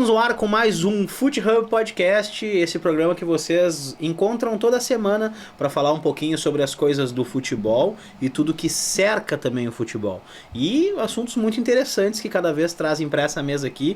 Estamos no ar com mais um Fut Hub Podcast, esse programa que vocês encontram toda semana para falar um pouquinho sobre as coisas do futebol e tudo que cerca também o futebol. E assuntos muito interessantes que cada vez trazem para essa mesa aqui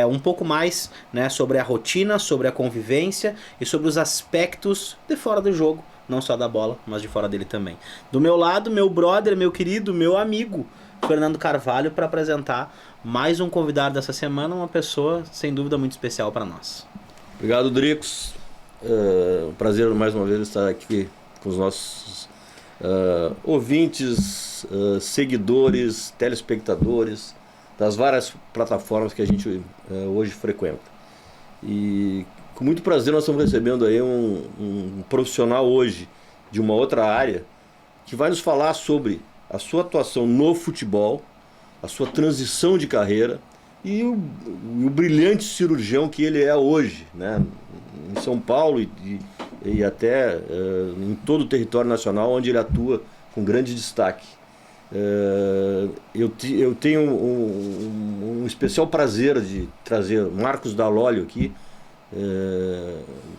um pouco mais, né, sobre a rotina, sobre a convivência e sobre os aspectos de fora do jogo, não só da bola, mas de fora dele também. Do meu lado, meu brother, meu querido, meu amigo, Fernando Carvalho, para apresentar mais um convidado dessa semana, uma pessoa sem dúvida muito especial para nós. Obrigado, Dricos. Um prazer mais uma vez estar aqui com os nossos ouvintes, seguidores, telespectadores das várias plataformas que a gente hoje frequenta. E com muito prazer nós estamos recebendo aí um profissional hoje de uma outra área que vai nos falar sobre a sua atuação no futebol, a sua transição de carreira e o brilhante cirurgião que ele é hoje, né? Em São Paulo e até em todo o território nacional, onde ele atua com grande destaque. Eu tenho um especial prazer de trazer Marcos Dalólio aqui,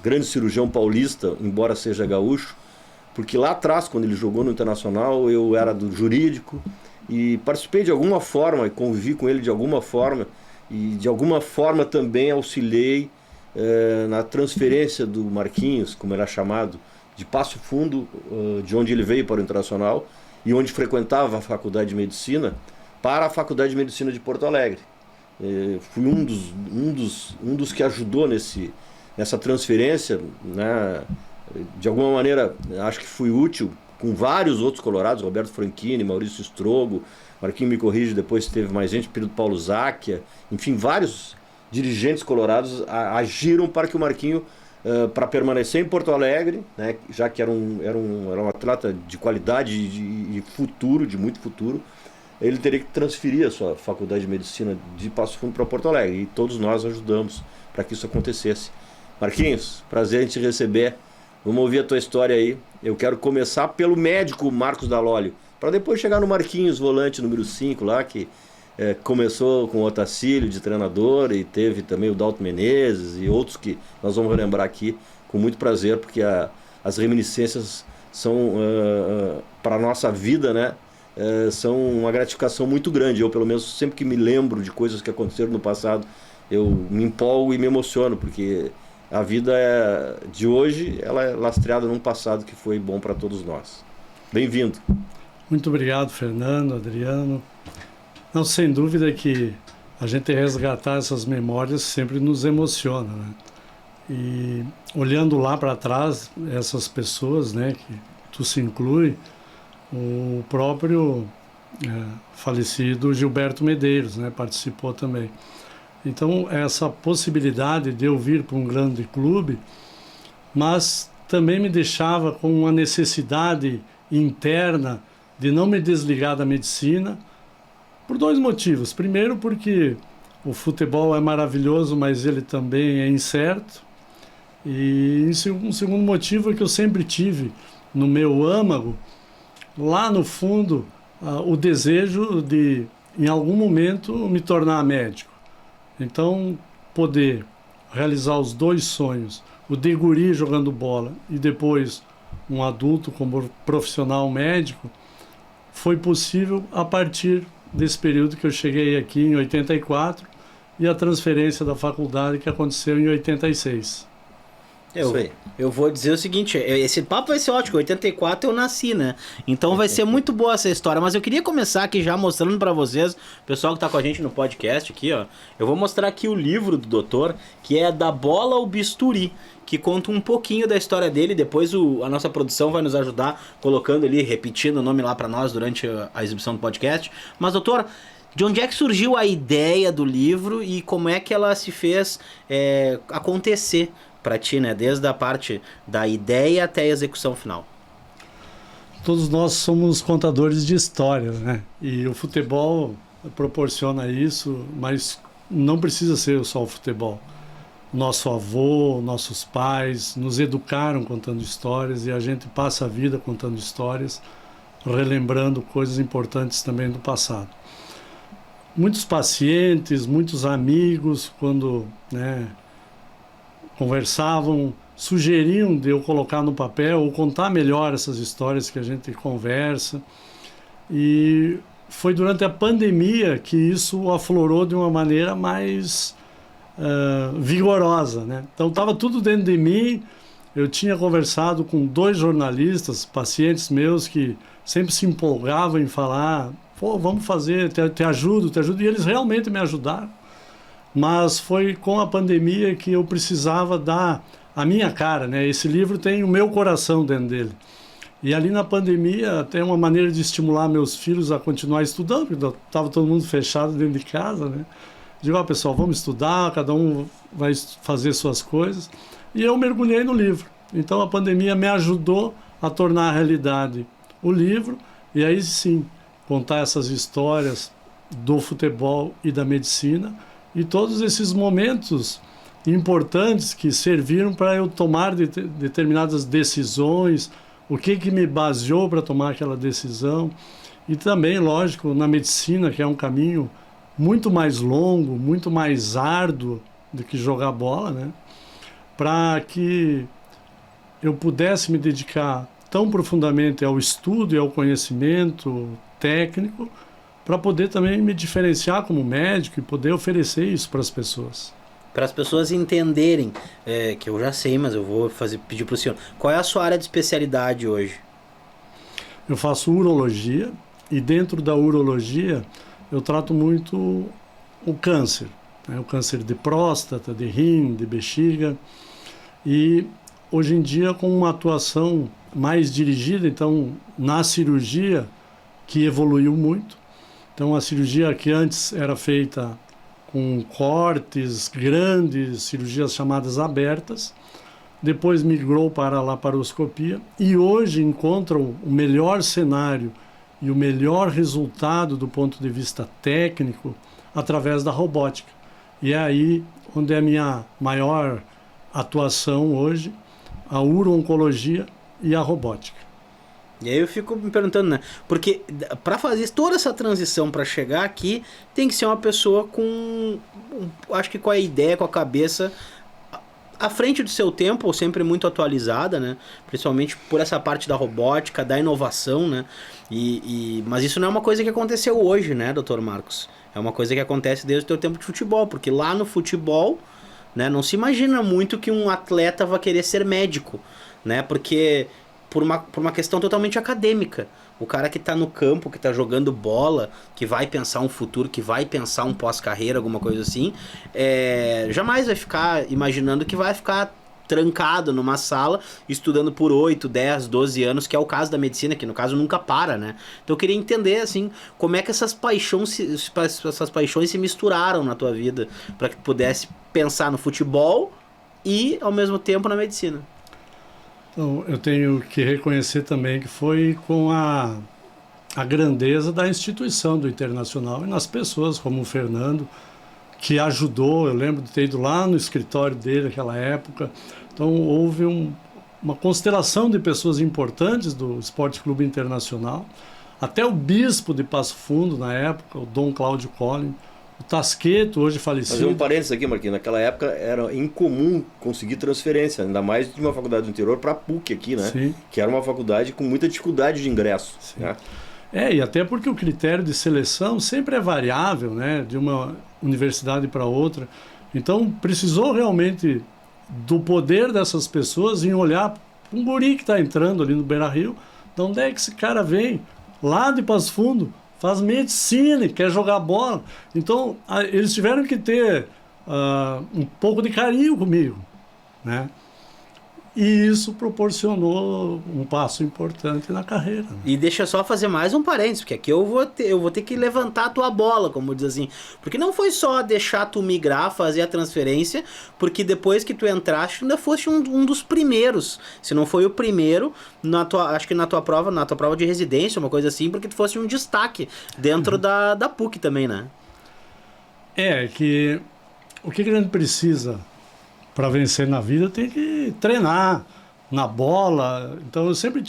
grande cirurgião paulista, embora seja gaúcho, porque lá atrás, quando ele jogou no Internacional, eu era do jurídico e participei de alguma forma, convivi com ele de alguma forma, e de alguma forma também auxiliei na transferência do Marquinhos, como era chamado, de Passo Fundo, de onde ele veio para o Internacional e onde frequentava a Faculdade de Medicina, para a Faculdade de Medicina de Porto Alegre. Fui um dos que ajudou nessa transferência, né? De alguma maneira, acho que fui útil com vários outros colorados, Roberto Franchini, Maurício Strogo, Marquinhos me corrige, depois teve mais gente, Pedro Paulo Zacchia, enfim, vários dirigentes colorados agiram para que o Marquinho, para permanecer em Porto Alegre, né, já que era um atleta de qualidade e futuro, de muito futuro, ele teria que transferir a sua faculdade de medicina de Passo Fundo para Porto Alegre, e todos nós ajudamos para que isso acontecesse. Marquinhos, prazer em te receber. Vamos ouvir a tua história aí. Eu quero começar pelo médico Marcos Dalólio, para depois chegar no Marquinhos, volante número 5 lá, que começou com o Otacílio de treinador e teve também o Dalton Menezes e outros que nós vamos relembrar aqui com muito prazer, porque as reminiscências são, para a nossa vida, né, são uma gratificação muito grande. Eu, pelo menos, sempre que me lembro de coisas que aconteceram no passado, eu me empolgo e me emociono, porque a vida de hoje ela é lastreada num passado que foi bom para todos nós. Bem-vindo. Muito obrigado, Fernando, Adriano. Não, sem dúvida que a gente resgatar essas memórias sempre nos emociona, né? E olhando lá para trás, essas pessoas, né, que tu se inclui, o próprio falecido Gilberto Medeiros, né, participou também. Então, essa possibilidade de eu vir para um grande clube, mas também me deixava com uma necessidade interna de não me desligar da medicina, por dois motivos. Primeiro, porque o futebol é maravilhoso, mas ele também é incerto. E um segundo motivo é que eu sempre tive no meu âmago, lá no fundo, o desejo de, em algum momento, me tornar médico. Então, poder realizar os dois sonhos, o de guri jogando bola e depois um adulto como profissional médico, foi possível a partir desse período que eu cheguei aqui em 84 e a transferência da faculdade que aconteceu em 86. Eu vou dizer o seguinte, esse papo vai ser ótimo, em 84 eu nasci, né? Então vai ser muito boa essa história, mas eu queria começar aqui já mostrando pra vocês, o pessoal que tá com a gente no podcast aqui, ó, eu vou mostrar aqui o livro do doutor, que é Da Bola ao Bisturi, que conta um pouquinho da história dele, depois a nossa produção vai nos ajudar colocando ali, repetindo o nome lá pra nós durante a exibição do podcast. Mas doutor, de onde é que surgiu a ideia do livro e como é que ela se fez acontecer para ti, né? Desde a parte da ideia até a execução final. Todos nós somos contadores de histórias, né? E o futebol proporciona isso, mas não precisa ser só o futebol. Nosso avô, nossos pais nos educaram contando histórias e a gente passa a vida contando histórias, relembrando coisas importantes também do passado. muitos pacientes, muitos amigos, quando, né, conversavam, sugeriam de eu colocar no papel ou contar melhor essas histórias que a gente conversa. E foi durante a pandemia que isso aflorou de uma maneira mais vigorosa, né? Então estava tudo dentro de mim. Eu tinha conversado com 2 jornalistas, pacientes meus, que sempre se empolgavam em falar: pô, vamos fazer, te ajudo, e eles realmente me ajudaram. Mas foi com a pandemia que eu precisava dar a minha cara, né? Esse livro tem o meu coração dentro dele. E ali na pandemia, até uma maneira de estimular meus filhos a continuar estudando, porque estava todo mundo fechado dentro de casa, né? Digo, pessoal, vamos estudar, cada um vai fazer suas coisas. E eu mergulhei no livro. Então a pandemia me ajudou a tornar a realidade o livro, e aí sim, contar essas histórias do futebol e da medicina, e todos esses momentos importantes que serviram para eu tomar determinadas decisões, o que me baseou para tomar aquela decisão. E também, lógico, na medicina, que é um caminho muito mais longo, muito mais árduo do que jogar bola, né? Para que eu pudesse me dedicar tão profundamente ao estudo e ao conhecimento técnico, para poder também me diferenciar como médico e poder oferecer isso para as pessoas. Para as pessoas entenderem, que eu já sei, mas eu vou pedir para o senhor, qual é a sua área de especialidade hoje? Eu faço urologia, e dentro da urologia eu trato muito o câncer, né? O câncer de próstata, de rim, de bexiga, e hoje em dia com uma atuação mais dirigida, então na cirurgia, que evoluiu muito. Então a cirurgia que antes era feita com cortes grandes, cirurgias chamadas abertas, depois migrou para a laparoscopia, e hoje encontram o melhor cenário e o melhor resultado do ponto de vista técnico através da robótica. E é aí onde é a minha maior atuação hoje, a uro-oncologia e a robótica. E aí eu fico me perguntando, né? Porque para fazer toda essa transição para chegar aqui, tem que ser uma pessoa com, acho que com a ideia, com a cabeça à frente do seu tempo, sempre muito atualizada, né? Principalmente por essa parte da robótica, da inovação, né? Mas isso não é uma coisa que aconteceu hoje, né, Dr. Marcos? É uma coisa que acontece desde o teu tempo de futebol, porque lá no futebol, né, não se imagina muito que um atleta vai querer ser médico, né? Porque por uma questão totalmente acadêmica. O cara que está no campo, que está jogando bola, que vai pensar um futuro, que vai pensar um pós-carreira, alguma coisa assim, jamais vai ficar imaginando que vai ficar trancado numa sala, estudando por 8, 10, 12 anos, que é o caso da medicina, que no caso nunca para, né? Então eu queria entender, assim, como é que essas paixões se misturaram na tua vida, para que tu pudesse pensar no futebol e, ao mesmo tempo, na medicina. Então, eu tenho que reconhecer também que foi com a grandeza da instituição do Internacional e nas pessoas como o Fernando, que ajudou. Eu lembro de ter ido lá no escritório dele naquela época. Então houve uma constelação de pessoas importantes do Esporte Clube Internacional, até o bispo de Passo Fundo na época, o Dom Cláudio Collin, o Tasqueto, hoje falecido. Fazer um parênteses aqui, Marquinhos. Naquela época era incomum conseguir transferência, ainda mais de uma faculdade do interior para a PUC aqui, né? Sim. Que era uma faculdade com muita dificuldade de ingresso. Né? E até porque o critério de seleção sempre é variável, né? De uma universidade para outra. Então precisou realmente do poder dessas pessoas em olhar um guri que está entrando ali no Beira-Rio, de onde é que esse cara vem? Lá de Passo Fundo, faz medicina, quer jogar bola. Então eles tiveram que ter um pouco de carinho comigo, né? E isso proporcionou um passo importante na carreira. Né? E deixa eu só fazer mais um parênteses, porque aqui eu vou ter que levantar a tua bola, como diz assim. Porque não foi só deixar tu migrar, fazer a transferência, porque depois que tu entraste, ainda foste um dos primeiros. Se não foi o primeiro, acho que na tua prova de residência, uma coisa assim, porque tu fosse um destaque dentro da PUC também, né? Que o que a gente precisa para vencer na vida tem que treinar na bola. Então eu sempre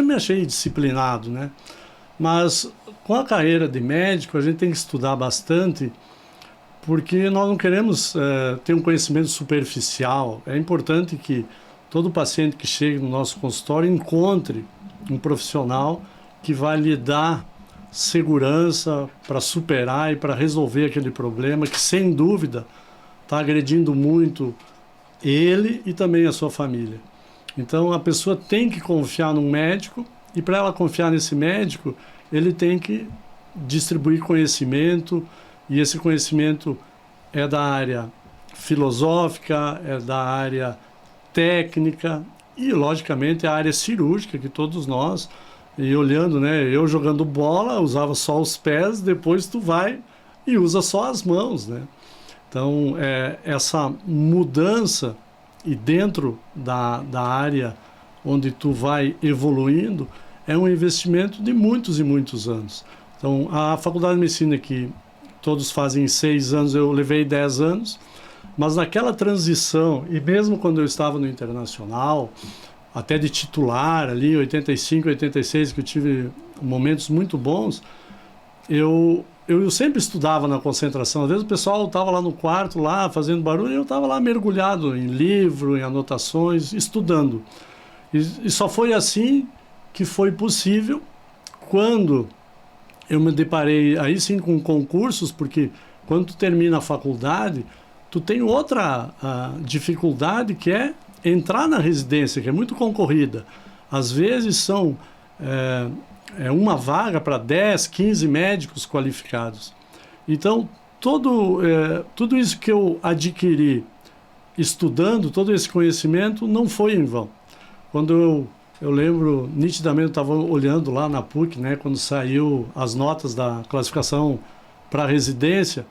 me achei disciplinado, né? Mas com a carreira de médico, a gente tem que estudar bastante, porque nós não queremos ter um conhecimento superficial. É importante que todo paciente que chegue no nosso consultório encontre um profissional que vai lhe dar segurança para superar e para resolver aquele problema que, sem dúvida, está agredindo muito ele e também a sua família. Então, a pessoa tem que confiar num médico, e para ela confiar nesse médico, ele tem que distribuir conhecimento, e esse conhecimento é da área filosófica, é da área técnica e, logicamente, a área cirúrgica, que todos nós, e olhando, né, eu jogando bola, usava só os pés, depois tu vai e usa só as mãos, né? Então, essa mudança, e dentro da área onde tu vai evoluindo, é um investimento de muitos e muitos anos. Então, a Faculdade de Medicina, que todos fazem 6 anos, eu levei 10 anos, mas naquela transição, e mesmo quando eu estava no Internacional, até de titular ali, 85, 86, que eu tive momentos muito bons, eu sempre estudava na concentração. Às vezes o pessoal estava lá no quarto, lá fazendo barulho, e eu estava lá mergulhado em livro, em anotações, estudando. E só foi assim que foi possível quando eu me deparei aí sim com concursos, porque quando tu termina a faculdade, tu tem outra dificuldade, que é entrar na residência, que é muito concorrida. Às vezes são uma vaga para 10, 15 médicos qualificados. Então, tudo isso que eu adquiri estudando, todo esse conhecimento, não foi em vão. Quando eu lembro nitidamente, eu estava olhando lá na PUC, né, quando saiu as notas da classificação para residência,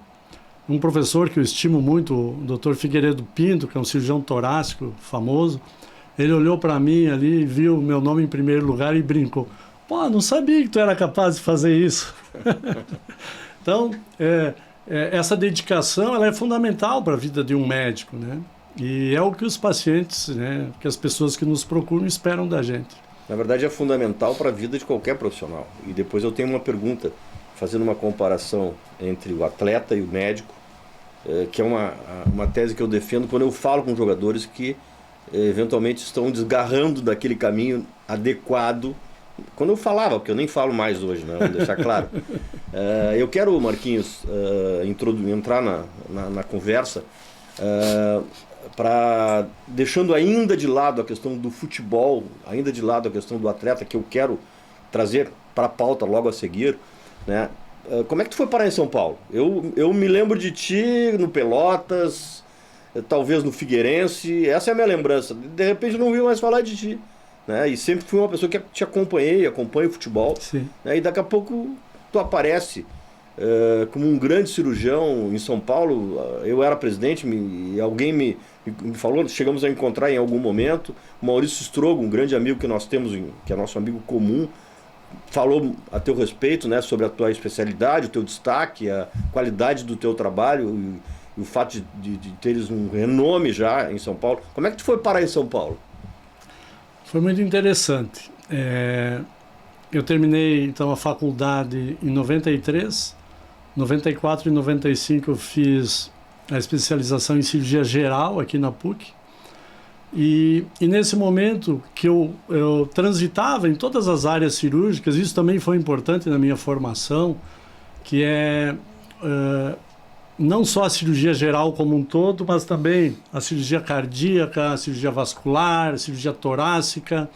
um professor que eu estimo muito, o Dr. Figueiredo Pinto, que é um cirurgião torácico famoso, ele olhou para mim ali, viu meu nome em primeiro lugar e brincou: "Pô, não sabia que tu era capaz de fazer isso." Então, essa dedicação, ela é fundamental para a vida de um médico, né? E é o que os pacientes, né, que as pessoas que nos procuram esperam da gente. Na verdade, é fundamental para a vida de qualquer profissional. E depois eu tenho uma pergunta, fazendo uma comparação entre o atleta e o médico, que é uma tese que eu defendo quando eu falo com jogadores que eventualmente estão desgarrando daquele caminho adequado. Quando eu falava, porque eu nem falo mais hoje, né? Vou deixar claro. Eu quero, Marquinhos, entrar na conversa, deixando ainda de lado a questão do futebol, ainda de lado a questão do atleta, que eu quero trazer para a pauta logo a seguir, né? Como é que tu foi parar em São Paulo? Eu me lembro de ti no Pelotas, talvez no Figueirense, essa é a minha lembrança. De repente eu não vi mais falar de ti, né? E sempre fui uma pessoa que te acompanha o futebol, né? E daqui a pouco tu aparece como um grande cirurgião em São Paulo. Eu era presidente e alguém me falou, chegamos a encontrar em algum momento, o Maurício Strogo, um grande amigo que nós temos, que é nosso amigo comum, falou a teu respeito, né, sobre a tua especialidade, o teu destaque, a qualidade do teu trabalho e o fato de teres um renome já em São Paulo. Como é que tu foi parar em São Paulo? Foi muito interessante. Eu terminei então a faculdade em 93, 94 e 95 eu fiz a especialização em cirurgia geral aqui na PUC. E nesse momento que eu transitava em todas as áreas cirúrgicas, isso também foi importante na minha formação, que é não só a cirurgia geral como um todo, mas também a cirurgia cardíaca, a cirurgia vascular, a cirurgia torácica.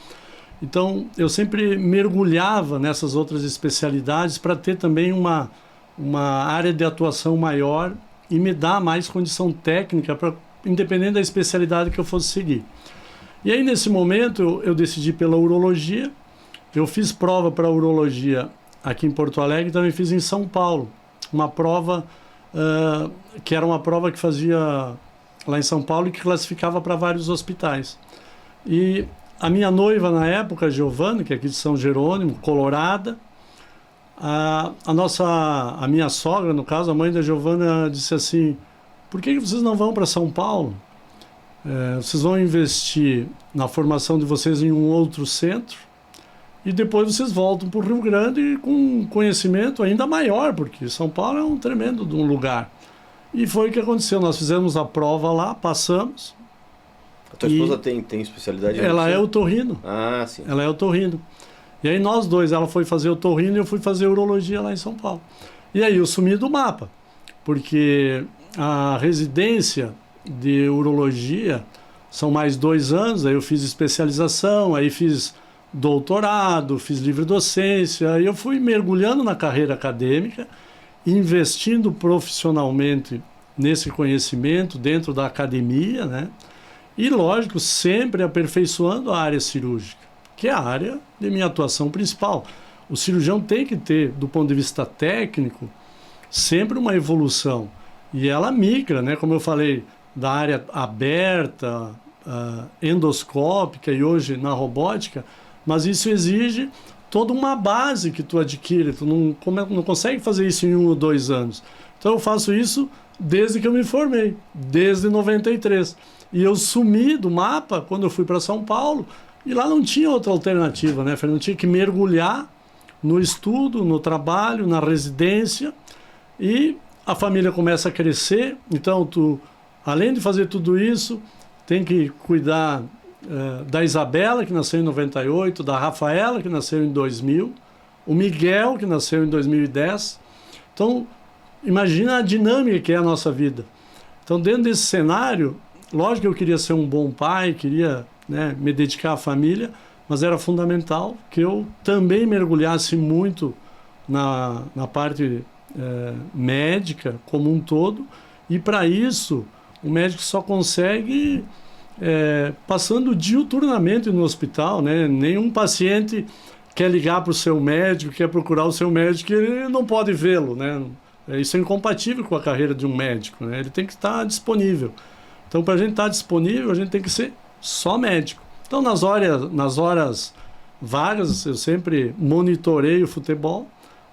Então, eu sempre mergulhava nessas outras especialidades para ter também uma área de atuação maior e me dar mais condição técnica, independente da especialidade que eu fosse seguir. E aí, nesse momento, eu decidi pela urologia. Eu fiz prova para urologia aqui em Porto Alegre e também fiz em São Paulo. Uma prova que era uma prova que fazia lá em São Paulo e que classificava para vários hospitais. E a minha noiva na época, Giovana, que é aqui de São Jerônimo, colorada, a minha sogra, no caso, a mãe da Giovana, disse assim: "Por que vocês não vão para São Paulo? Vocês vão investir na formação de vocês em um outro centro e depois vocês voltam para o Rio Grande com um conhecimento ainda maior, porque São Paulo é um tremendo de um lugar. E foi o que aconteceu, nós fizemos a prova lá, passamos. A tua esposa tem especialidade em Ela é otorrino. Ah, sim. Ela é otorrino. E aí nós dois, ela foi fazer otorrino e eu fui fazer urologia lá em São Paulo. E aí eu sumi do mapa, porque a residência de urologia são mais 2 anos, aí eu fiz especialização, aí fiz doutorado, fiz livre docência, aí eu fui mergulhando na carreira acadêmica, investindo profissionalmente nesse conhecimento dentro da academia, né? E, lógico, sempre aperfeiçoando a área cirúrgica, que é a área de minha atuação principal. O cirurgião tem que ter, do ponto de vista técnico, sempre uma evolução. E ela migra, né? Como eu falei, da área aberta, endoscópica e hoje na robótica, mas isso exige toda uma base que tu adquire. Tu não consegue fazer isso em 1 ou 2 anos. Então eu faço isso desde que eu me formei, desde 93. E eu sumi do mapa quando eu fui para São Paulo, e lá não tinha outra alternativa, né? Eu não tinha que mergulhar no estudo, no trabalho, na residência, e a família começa a crescer. Então tu, além de fazer tudo isso, tem que cuidar da Isabela, que nasceu em 98, da Rafaela, que nasceu em 2000, o Miguel, que nasceu em 2010. Então, imagina a dinâmica que é a nossa vida. Então, dentro desse cenário, lógico que eu queria ser um bom pai, queria, né, me dedicar à família, mas era fundamental que eu também mergulhasse muito na parte médica como um todo, e para isso o médico só consegue passando diuturnamente no hospital, né? Nenhum paciente quer ligar para o seu médico, quer procurar o seu médico, e ele não pode vê-lo, né? Isso é incompatível com a carreira de um médico, né? Ele tem que estar disponível. Então, para a gente estar disponível, a gente tem que ser só médico. Então, nas horas vagas, eu sempre monitorei o futebol,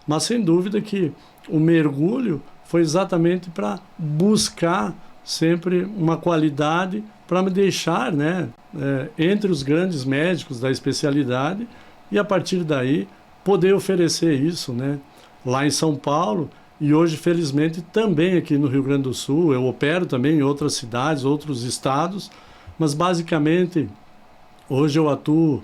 mas sem dúvida que o mergulho foi exatamente para buscar sempre uma qualidade, para me deixar, né, entre os grandes médicos da especialidade, e a partir daí poder oferecer isso, né, lá em São Paulo, e hoje, felizmente, também aqui no Rio Grande do Sul. Eu opero também em outras cidades, outros estados, mas basicamente hoje eu atuo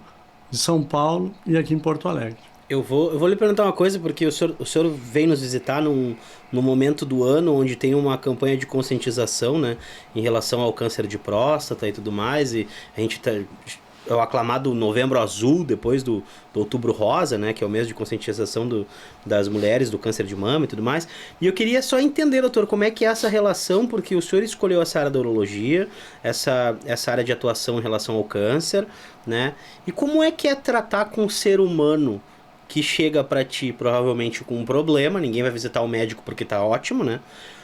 em São Paulo e aqui em Porto Alegre. Eu vou lhe perguntar uma coisa, porque o senhor vem nos visitar num momento do ano onde tem uma campanha de conscientização, né, em relação ao câncer de próstata e tudo mais, e a gente é o aclamado Novembro Azul, depois do Outubro Rosa, né, que é o mês de conscientização das mulheres do câncer de mama e tudo mais. E eu queria só entender, doutor, como é que é essa relação, porque o senhor escolheu essa área da urologia, essa área de atuação em relação ao câncer, né, e como é que é tratar com o ser humano que chega para ti provavelmente com um problema, ninguém vai visitar o médico porque tá ótimo, né?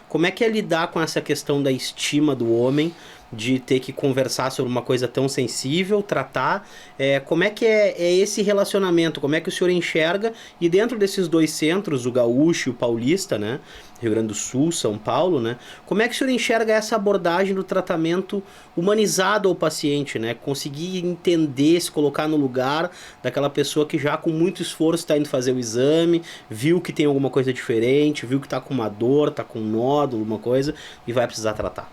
Como é que é lidar com essa questão da estima do homem, de ter que conversar sobre uma coisa tão sensível, tratar? Como é que é esse relacionamento? Como é que o senhor enxerga? E dentro desses 2 centros, o gaúcho e o paulista, né? Rio Grande do Sul, São Paulo, né? Como é que o senhor enxerga essa abordagem do tratamento humanizado ao paciente, né? Conseguir entender, se colocar no lugar daquela pessoa que já com muito esforço está indo fazer o exame, viu que tem alguma coisa diferente, viu que está com uma dor, está com um nódulo, alguma coisa, e vai precisar tratar.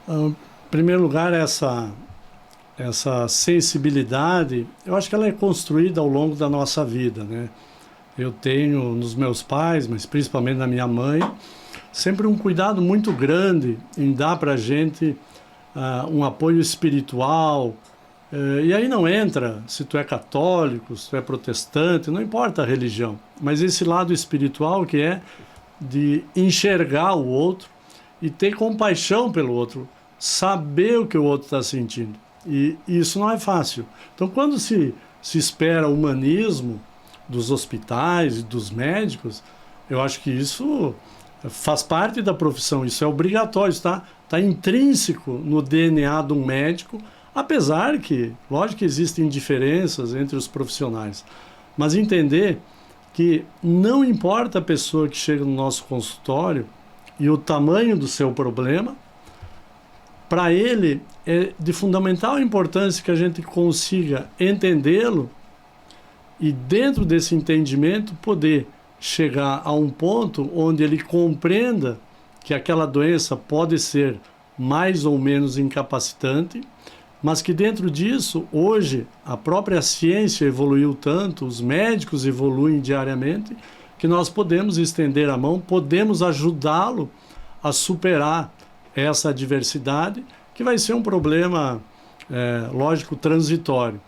Em primeiro lugar, essa sensibilidade, eu acho que ela é construída ao longo da nossa vida, né? Eu tenho nos meus pais, mas principalmente na minha mãe, sempre um cuidado muito grande em dar para a gente um apoio espiritual. E aí não entra se tu é católico, se tu é protestante, não importa a religião, mas esse lado espiritual que é de enxergar o outro e ter compaixão pelo outro, saber o que o outro está sentindo. E isso não é fácil. Então, quando se espera humanismo dos hospitais e dos médicos, eu acho que isso faz parte da profissão, isso é obrigatório, está intrínseco no DNA de um médico, apesar que, lógico que existem diferenças entre os profissionais, mas entender que não importa a pessoa que chega no nosso consultório e o tamanho do seu problema, para ele é de fundamental importância que a gente consiga entendê-lo e dentro desse entendimento poder chegar a um ponto onde ele compreenda que aquela doença pode ser mais ou menos incapacitante, mas que dentro disso, hoje, a própria ciência evoluiu tanto, os médicos evoluem diariamente, que nós podemos estender a mão, podemos ajudá-lo a superar essa adversidade, que vai ser um problema, lógico, transitório.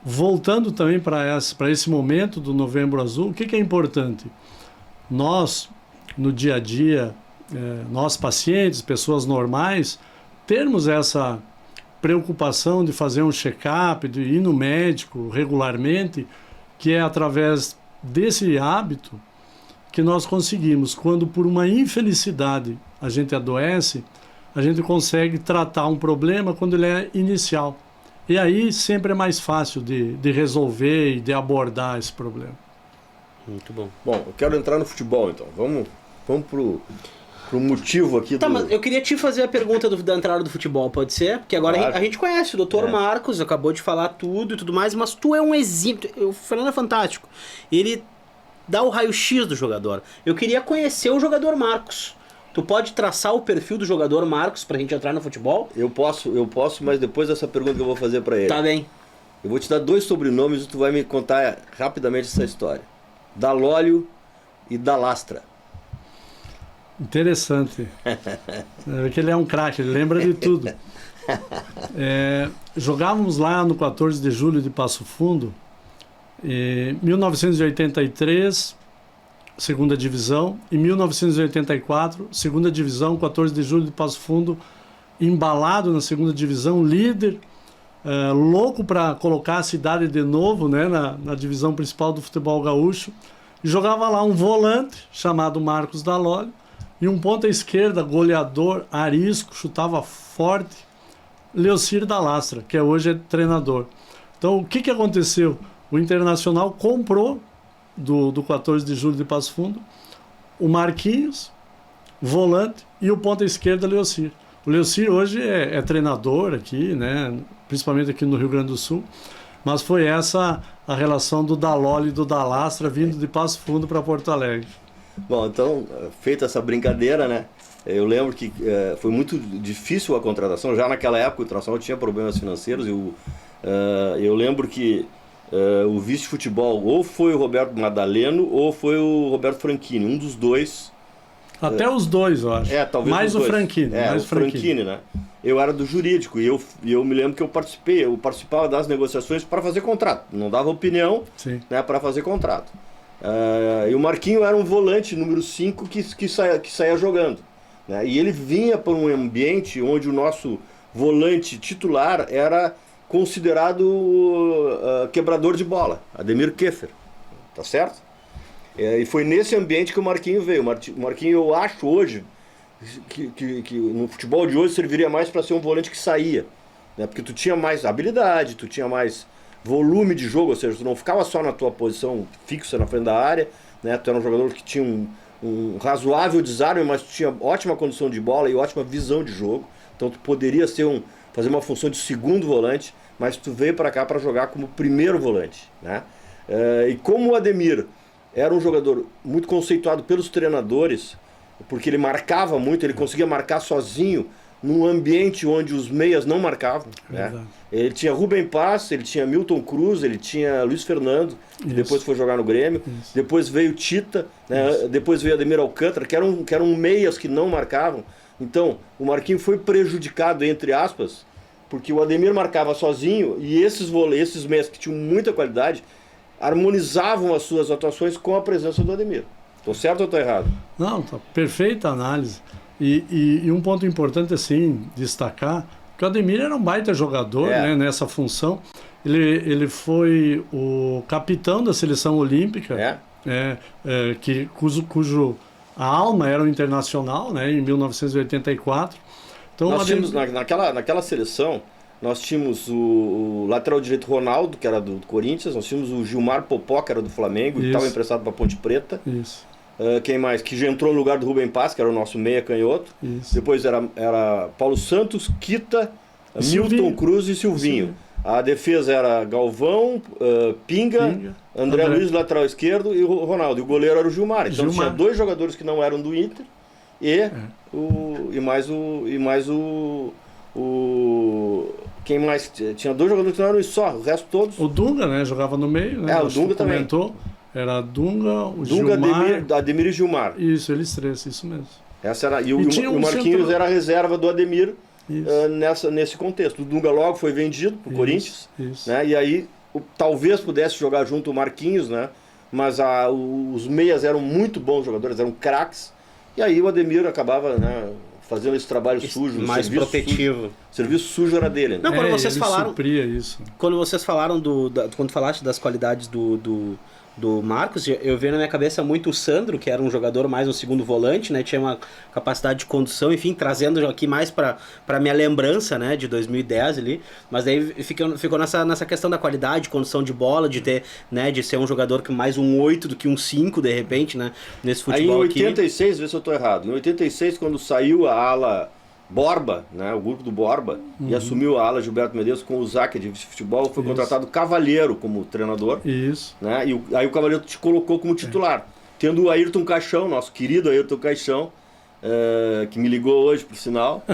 Voltando também para esse momento do Novembro Azul, o que é importante? Nós, no dia a dia, nós pacientes, pessoas normais, termos essa preocupação de fazer um check-up, de ir no médico regularmente, que é através desse hábito que nós conseguimos, quando por uma infelicidade a gente adoece, a gente consegue tratar um problema quando ele é inicial. E aí sempre é mais fácil de resolver e de abordar esse problema. Muito bom. Bom, eu quero entrar no futebol, então. Vamos pro motivo aqui Tá, mas eu queria te fazer a pergunta da entrada do futebol, pode ser? Porque agora Claro. a gente conhece o Dr. Marcos, acabou de falar tudo e tudo mais, mas tu é um exemplo. O Fernando é fantástico. Ele dá o raio-x do jogador. Eu queria conhecer o jogador Marcos. Tu pode traçar o perfil do jogador Marcos pra gente entrar no futebol? Eu posso, mas depois dessa pergunta que eu vou fazer pra ele. Tá bem. Eu vou te dar 2 sobrenomes e tu vai me contar rapidamente essa história. Dalólio e Dalastra. Interessante. Que ele é um craque, ele lembra de tudo. Jogávamos lá no 14 de julho de Passo Fundo, em 1983, segunda divisão, em 1984, segunda divisão, 14 de julho de Passo Fundo, embalado na segunda divisão, líder, louco para colocar a cidade de novo, né, na divisão principal do futebol gaúcho. E jogava lá um volante chamado Marcos Dalólio e um ponta esquerda, goleador, arisco, chutava forte, Leocir Dalastra, que hoje é treinador. Então o que aconteceu? O Internacional comprou do 14 de julho de Passo Fundo o Marquinhos, volante, e o ponta esquerda, Leocir. O Leocir hoje é treinador aqui, né, principalmente aqui no Rio Grande do Sul, mas foi essa a relação do Dalólio e do Dalastra vindo de Passo Fundo para Porto Alegre. Bom, então, feita essa brincadeira, né? Eu lembro que foi muito difícil a contratação. Já naquela época o Internacional tinha problemas financeiros. Eu lembro que o vice-futebol ou foi o Roberto Madaleno ou foi o Roberto Franchini, um dos dois. Até os dois, eu acho. Talvez mais os o dois. Franchini. Mais o Franchini, né? Eu era do jurídico e eu me lembro que eu participava das negociações para fazer contrato. Não dava opinião, né, para fazer contrato. E o Marquinho era um volante número 5 que saía jogando, né? E ele vinha para um ambiente onde o nosso volante titular era considerado quebrador de bola, Ademir Keffer, tá certo? E foi nesse ambiente que o Marquinho veio. O Marquinho, eu acho hoje que no futebol de hoje serviria mais para ser um volante que saía, né? Porque tu tinha mais habilidade, tu tinha mais volume de jogo, ou seja, tu não ficava só na tua posição fixa na frente da área, né? Tu era um jogador que tinha um razoável desarme, mas tu tinha ótima condição de bola e ótima visão de jogo, então tu poderia fazer uma função de segundo volante, mas tu veio para cá para jogar como primeiro volante, né? E como o Ademir era um jogador muito conceituado pelos treinadores, porque ele marcava muito, ele conseguia marcar sozinho num ambiente onde os meias não marcavam, né? Ele tinha Rubem Paz, ele tinha Milton Cruz, ele tinha Luiz Fernando, que depois foi jogar no Grêmio, depois veio Tita, né? Depois veio Ademir Alcântara, que eram meias que não marcavam. Então, o Marquinho foi prejudicado, entre aspas, porque o Ademir marcava sozinho e esses meias que tinham muita qualidade harmonizavam as suas atuações com a presença do Ademir. Estou certo ou estou errado? Não, tá perfeita análise. E um ponto importante, assim, destacar, que o Ademir era um baita jogador, né, nessa função. Ele foi o capitão da seleção olímpica, cujo a alma era o Internacional, né, em 1984. Então, nós tínhamos, naquela seleção, nós tínhamos o lateral direito Ronaldo, que era do Corinthians, nós tínhamos o Gilmar Popó, que era do Flamengo, que estava emprestado para Ponte Preta. Isso. Quem mais? Que já entrou no lugar do Rubem Paz, que era o nosso meia canhoto. Isso. Depois era Paulo Santos, Kita, Milton Cruz e Silvinho. A defesa era Galvão, Pinga, André Luiz, lateral esquerdo, e o Ronaldo. E o goleiro era o Gilmar. Então tinha 2 jogadores que não eram do Inter e mais o quem mais? Tinha 2 jogadores que não eram só, o resto todos. O Dunga, né? Jogava no meio, né? O Dunga também. Comentou. Era Dunga, o Gilmar... Ademir e Gilmar. Isso, eles 3, isso mesmo. Essa era, e o Marquinhos era a reserva do Ademir nesse contexto. O Dunga logo foi vendido para o Corinthians. Né? E aí talvez pudesse jogar junto o Marquinhos, né? Mas os meias eram muito bons jogadores, eram craques. E aí o Ademir acabava, né, fazendo esse trabalho sujo. Mais protetivo. O serviço sujo era dele. Né? Não, quando vocês falaram... supria isso. Quando vocês falaram quando falaste das qualidades do Marcos, eu vejo na minha cabeça muito o Sandro, que era um jogador mais um segundo volante, né? Tinha uma capacidade de condução, enfim, trazendo aqui mais para minha lembrança, né? De 2010 ali. Mas daí ficou nessa questão da qualidade, condução de bola, de ter, né? De ser um jogador que mais um 8 do que um 5, de repente, né? Nesse futebol aí em 86, vê se eu tô errado, em 86, quando saiu a ala Borba, né, o grupo do Borba, e assumiu a ala Gilberto Medeiros com o Zaque de futebol, foi contratado Cavalheiro como treinador. Isso. Né, e aí o Cavalheiro te colocou como titular. Tendo o Ayrton Caixão, nosso querido Ayrton Caixão, que me ligou hoje, por sinal,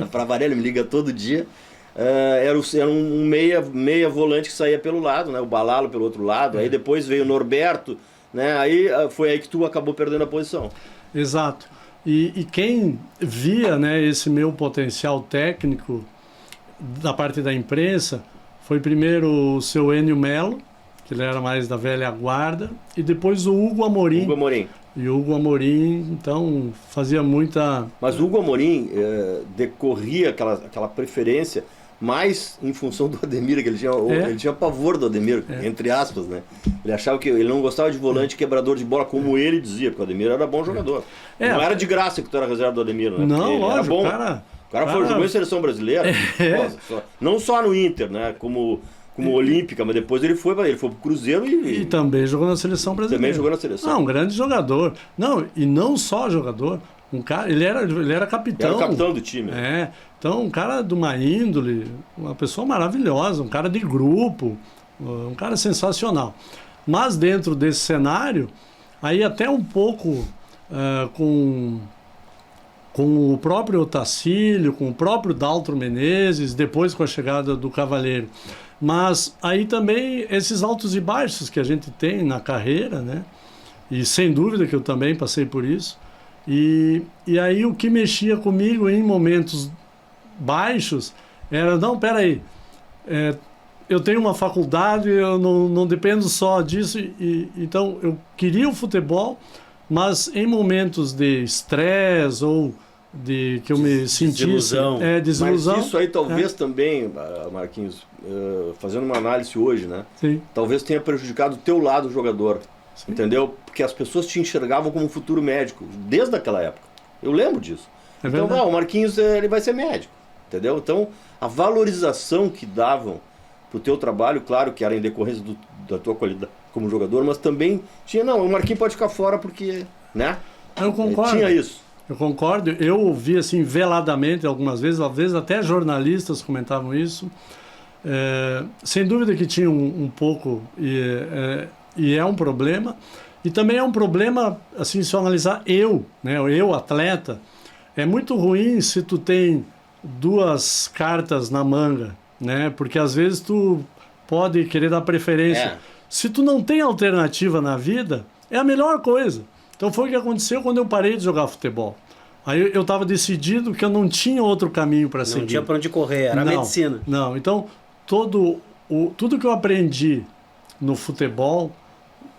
para variar, ele me liga todo dia. Era um meia volante que saía pelo lado, né, o Balalo pelo outro lado, aí depois veio o Norberto, né, aí foi aí que tu acabou perdendo a posição. Exato. E quem via, né, esse meu potencial técnico da parte da imprensa foi primeiro o seu Enio Melo, que ele era mais da velha guarda, e depois o Hugo Amorim. Hugo Amorim. E o Hugo Amorim, então, fazia muita... Mas o Hugo Amorim decorria aquela preferência mais em função do Ademir, que ele tinha pavor do Ademir, entre aspas, né? Ele achava que ele não gostava de volante quebrador de bola, como ele dizia, porque o Ademir era bom jogador. Não era de graça que tu era reserva do Ademir, né? Não, lógico, era bom. O cara jogou em seleção brasileira. Não só no Inter, né? Como Olímpica, mas depois ele foi pro Cruzeiro e também jogou na seleção brasileira. Também jogou na seleção. Não, um grande jogador. Não, e não só jogador. Um cara, ele era capitão. Era o capitão do time. Então, um cara de uma índole, uma pessoa maravilhosa, um cara de grupo, um cara sensacional. Mas dentro desse cenário, aí até um pouco com o próprio Otacílio, com o próprio Daltro Menezes, depois com a chegada do Cavalheiro. Mas aí também esses altos e baixos que a gente tem na carreira, né? E sem dúvida que eu também passei por isso. E aí o que mexia comigo em momentos baixos era, não, peraí, eu tenho uma faculdade, eu não dependo só disso, então eu queria o futebol, mas em momentos de estresse ou de que eu me sentisse... Desilusão. Mas isso aí talvez também, Marquinhos, fazendo uma análise hoje, né? Sim. Talvez tenha prejudicado o teu lado jogador. Sim. Entendeu? Porque as pessoas te enxergavam como um futuro médico, desde aquela época. Eu lembro disso. Então, o Marquinhos ele vai ser médico, entendeu? Então, a valorização que davam pro teu trabalho, claro que era em decorrência da tua qualidade como jogador, mas também tinha, o Marquinhos pode ficar fora porque, né? Eu concordo. Tinha isso. Eu concordo. Eu ouvi assim veladamente algumas vezes, às vezes até jornalistas comentavam isso. Sem dúvida que tinha um pouco... E é um problema, e também é um problema, assim, se eu analisar eu atleta, é muito ruim se tu tem 2 cartas na manga, né? Porque às vezes tu pode querer dar preferência. Se tu não tem alternativa na vida, é a melhor coisa. Então foi o que aconteceu quando eu parei de jogar futebol. Aí eu estava decidido que eu não tinha outro caminho para seguir. Não tinha para onde correr, era a medicina. Não, então tudo que eu aprendi no futebol,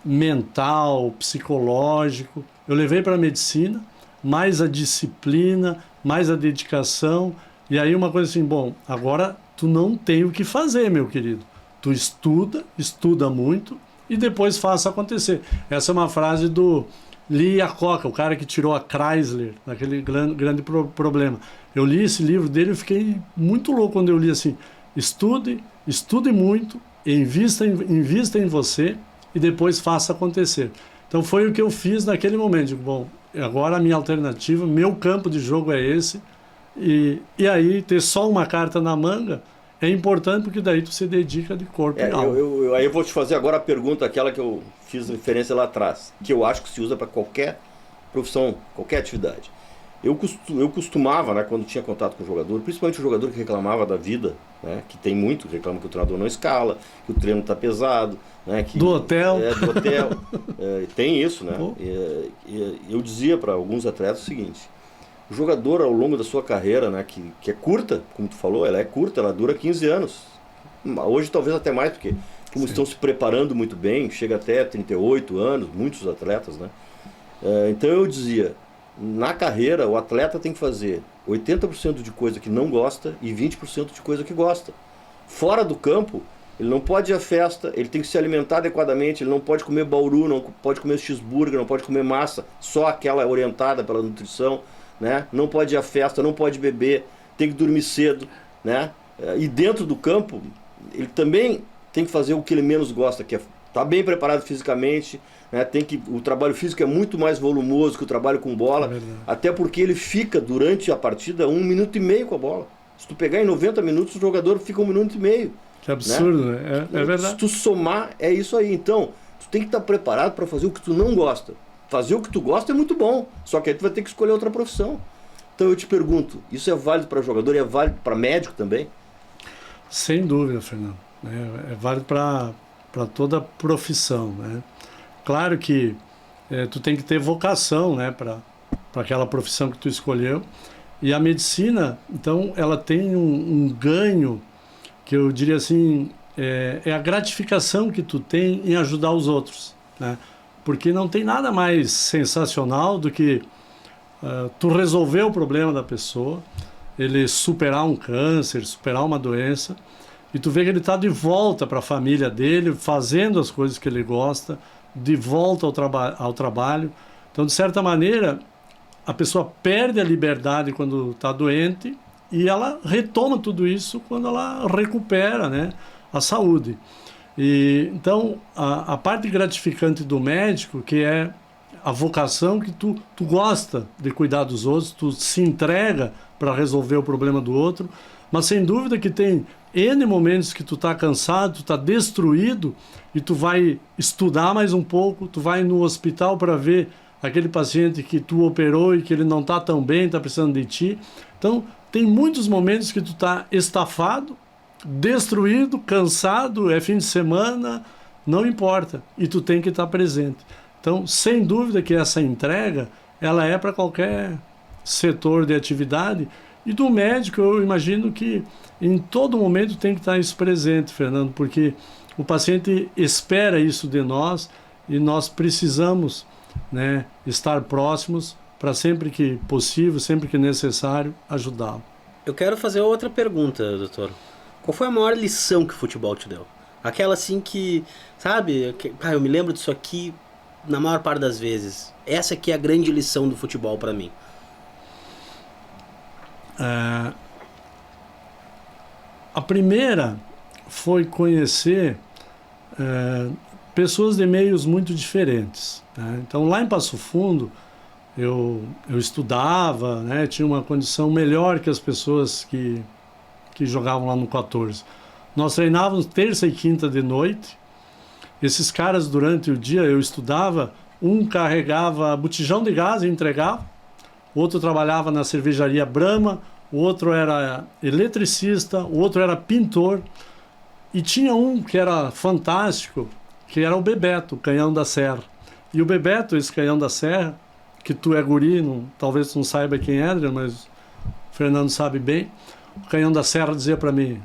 mental, psicológico, eu levei para a medicina, mais a disciplina, mais a dedicação, e aí uma coisa assim, bom, agora tu não tem o que fazer, meu querido. Tu estuda muito e depois faça acontecer. Essa é uma frase do Lee Iacocca, o cara que tirou a Chrysler naquele grande problema. Eu li esse livro dele e fiquei muito louco quando eu li assim, estude muito, invista em você, e depois faça acontecer. Então foi o que eu fiz naquele momento. Digo, bom, agora a minha alternativa, meu campo de jogo é esse, e aí ter só uma carta na manga é importante porque daí tu se dedica de corpo e alma. Aí eu vou te fazer agora a pergunta, aquela que eu fiz referência lá atrás, que eu acho que se usa para qualquer profissão, qualquer atividade. Eu costumava, né, quando tinha contato com o jogador, principalmente o jogador que reclamava da vida, né, que tem muito, reclama que o treinador não escala, que o treino está pesado, né, que, do hotel. Do hotel. Tem isso, né? Eu dizia para alguns atletas o seguinte: o jogador, ao longo da sua carreira, né, que é curta, como tu falou, ela é curta, ela dura 15 anos. Hoje talvez até mais, porque como estão se preparando muito bem, chega até 38 anos, muitos atletas, né? Então eu dizia, na carreira o atleta tem que fazer 80% de coisa que não gosta e 20% de coisa que gosta. Fora do campo, ele não pode ir à festa, ele tem que se alimentar adequadamente, ele não pode comer bauru, não pode comer cheeseburger, não pode comer massa, só aquela orientada pela nutrição, né? Não pode ir à festa, não pode beber, tem que dormir cedo, né? E dentro do campo, ele também tem que fazer o que ele menos gosta, que é estar bem preparado fisicamente, né? O trabalho físico é muito mais volumoso que o trabalho com bola, até porque ele fica durante a partida 1 minuto e meio com a bola. Se tu pegar em 90 minutos, o jogador fica 1 minuto e meio. Que absurdo, né? É verdade. Se tu somar, é isso aí. Então, tu tem que estar preparado para fazer o que tu não gosta. Fazer o que tu gosta é muito bom, só que aí tu vai ter que escolher outra profissão. Então eu te pergunto, isso é válido para jogador e é válido para médico também? Sem dúvida, Fernando. É válido para toda profissão, né? Claro que tu tem que ter vocação, né, para aquela profissão que tu escolheu. E a medicina, então, ela tem um ganho que eu diria assim, é a gratificação que tu tem em ajudar os outros, né? Porque não tem nada mais sensacional do que tu resolver o problema da pessoa, ele superar um câncer, superar uma doença, e tu vê que ele está de volta para a família dele, fazendo as coisas que ele gosta, de volta ao trabalho. Então, de certa maneira, a pessoa perde a liberdade quando está doente e ela retoma tudo isso quando ela recupera, né, a saúde. E, então, a parte gratificante do médico, que é a vocação que tu gosta de cuidar dos outros, tu se entrega para resolver o problema do outro, mas sem dúvida que tem N momentos que tu tá cansado, tu tá destruído e tu vai estudar mais um pouco, tu vai no hospital para ver aquele paciente que tu operou e que ele não tá tão bem, tá precisando de ti. Então, tem muitos momentos que tu tá estafado, destruído, cansado, é fim de semana, não importa, e tu tem que estar presente. Então, sem dúvida que essa entrega, ela é para qualquer setor de atividade, e do médico eu imagino que em todo momento tem que estar isso presente, Fernando, porque o paciente espera isso de nós e nós precisamos, né, estar próximos para sempre que possível, sempre que necessário, ajudá-lo. Eu quero fazer outra pergunta, doutor. Qual foi a maior lição que o futebol te deu? Aquela assim que, sabe, eu me lembro disso aqui na maior parte das vezes. Essa aqui é a grande lição do futebol para mim. A primeira foi conhecer pessoas de meios muito diferentes, né? Então, lá em Passo Fundo, eu estudava, né? Tinha uma condição melhor que as pessoas que jogavam lá no 14. Nós treinávamos terça e quinta de noite. Esses caras, durante o dia, eu estudava, um carregava botijão de gás e entregava, o outro trabalhava na cervejaria Brahma, o outro era eletricista, o outro era pintor, e tinha um que era fantástico, que era o Bebeto, o Canhão da Serra. E o Bebeto, esse Canhão da Serra, que tu é guri, talvez tu não saiba quem é, Adriano, mas o Fernando sabe bem, o Canhão da Serra dizia para mim...